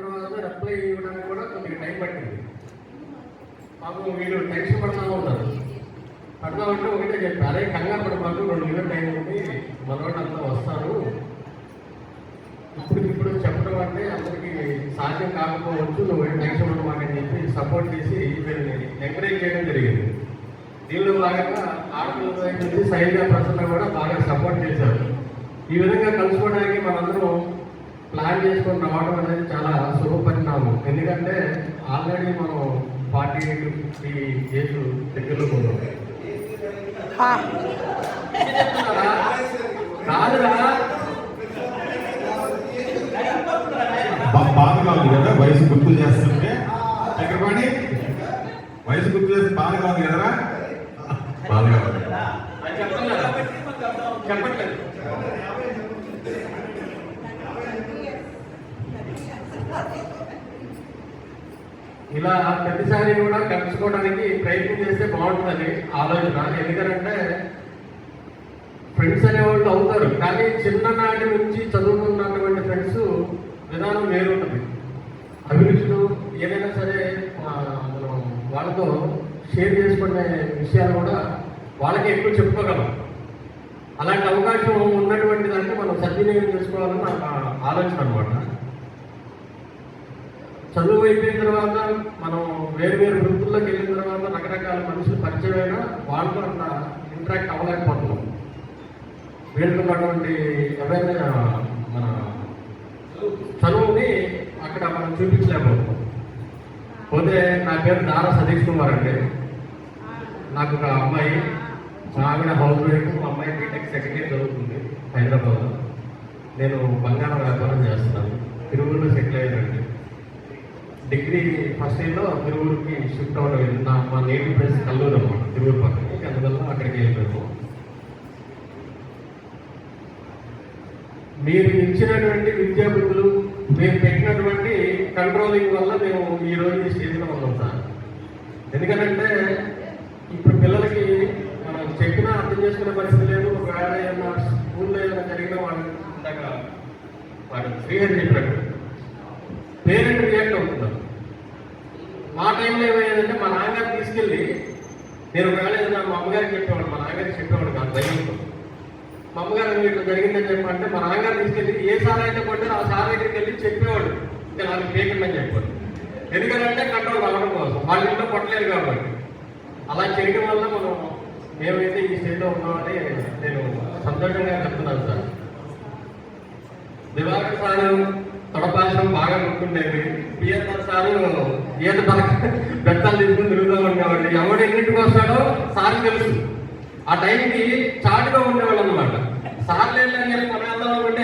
తర్వాత రిప్లై ఇవ్వడానికి కూడా కొద్దిగా టైం పట్టింది. మాకు వీళ్ళు టెన్షన్ పడుతూ ఉంటారు. పడదామంటే ఒకటే చెప్పి అదే కంగారు పడి మాకు 2 నెలల టైం ఉంది, మనోళ్ళంతా వస్తారు, ఇప్పుడు చెప్పడం అంటే అందరికీ సాధ్యం కాకపోవచ్చు, నువ్వు టెన్షన్ పడడం మాకని చెప్పి సపోర్ట్ చేసి వీళ్ళని ఎంకరేజ్ చేయడం జరిగింది. దీనిలో భాగంగా ఆడపిల్లల వైపు నుంచి శైలజ ప్రసన్న కూడా బాగా సపోర్ట్ చేశారు. ఈ విధంగా కలుసుకోవడానికి మనందరం ప్లాన్ చేసుకొని రావడం అనేది చాలా శుభ పరిణామం. ఎందుకంటే ఆల్రెడీ మనం 48 ఏజ్ దగ్గరలో ఉన్నాం. కాదురా బాధగా ఉంది కదా వయసు గుర్తు చేస్తుంటే, చక్రపాణి వయసు గుర్తు చేస్తే బాధగా ఉంది కదరా? బాధగా ఉంది చెప్పట్లేదు. ఇలా ప్రతిసారి కూడా కలుసుకోవడానికి ప్రయత్నం చేస్తే బాగుంటుందని ఆలోచన. ఎందుకంటే ఫ్రెండ్స్ అనేవాళ్ళు అవుతారు, కానీ చిన్ననాటి నుంచి చదువుకున్నటువంటి ఫ్రెండ్స్ విధానం వేరుంటుంది. అభిరుచులు ఏదైనా సరే మనం వాళ్ళతో షేర్ చేసుకునే విషయాలు కూడా వాళ్ళకి ఎక్కువ చెప్పుకోగలం. అలాంటి అవకాశం ఉన్నటువంటి దాన్ని మనం సద్వినియోగం చేసుకోవాలని నాకు ఆలోచన అనమాట. చదువు అయిపోయిన తర్వాత మనం వేరు వృత్తుల్లోకి వెళ్ళిన తర్వాత రకరకాల మనుషులు పరిచయం అయినా వాళ్ళతో అంత ఇంటరాక్ట్ అవ్వలేకపోతున్నాం. వీళ్ళకున్నటువంటి ఎవరైనా మన చదువుని అక్కడ మనం చూపించలేకపోతున్నాం. పోతే నా పేరు దారా సతీష్ కుమార్ అండి. నాకు ఒక అమ్మాయి, మా ఆవిడ హౌస్ వైఫ్, మా అమ్మాయి బీటెక్ సెకండ్ ఇయర్ చదువుతుంది హైదరాబాద్లో. నేను బంగారం వ్యాపారం చేస్తున్నాను. తిరువురులో సెటిల్ అయ్యానండి. డిగ్రీ ఫస్ట్ ఇయర్లో తిరువురుకి షిఫ్ట్ అవ్వడం, మా నేటివ్ ప్లేస్ కల్లూరు అన్నమాట, తిరువురు పక్కకి. అందువల్ల అక్కడికి వెళ్ళిపోయాము. మీరు ఇచ్చినటువంటి విద్యాబుద్ధులు, మీరు పెట్టినటువంటి కంట్రోలింగ్ వల్ల మేము ఈరోజు ఈ స్టేజ్లో ఉన్నాం సార్. ఎందుకంటే ఇప్పుడు పిల్లలకి మనం చెప్పినా అర్థం చేసుకునే పరిస్థితి లేదు. ఒకవేళ ఏదైనా స్కూల్లో ఏదైనా జరిగిన వాళ్ళు ఇందాక వాడు శ్రీహరి చెప్పినట్టు పేరెంట్ రియాక్ట్ అవుతున్నారు. మా టైంలో ఏమయ్యేదంటే మా నాన్నగారు తీసుకెళ్ళి, నేను ఒకవేళ ఏదైనా మా అమ్మగారికి చెప్పేవాడు, మా నాన్నగారికి చెప్పేవాడు కాదు భయంతో. మా అమ్మగారు ఇట్లా జరిగిందని చెప్పంటే మా నాన్నగారు తీసుకెళ్ళి ఏ సార్ అయితే కొట్టారో ఆ సార్ దగ్గరికి వెళ్ళి చెప్పేవాడు, ఇంకా నాకు పేకుందని చెప్పాడు. ఎందుకంటే కంట్రోల్ అవ్వడం కోసం, వాళ్ళ ఇంట్లో కొట్టలేదు కాబట్టి. అలా చేయడం వల్ల మనం మేమైతే ఈ స్టేజ్లో ఉన్నామని నేను సంతోషంగా చెప్తున్నాను సార్. దివాకర్ సారు తొడపాశం బాగా గుర్తుండేది. పిఎస్ఆర్ సారు ఈత బెత్తాలు తీసుకుని తిరుగుతూ ఉండేవాళ్ళు. ఎవడు ఎన్నింటికి వస్తాడో సార్ తెలుసు. ఆ టైంకి చాటుగా ఉండేవాళ్ళు అనమాట. సార్లు వెళ్ళని మన వెళ్దాం అంటే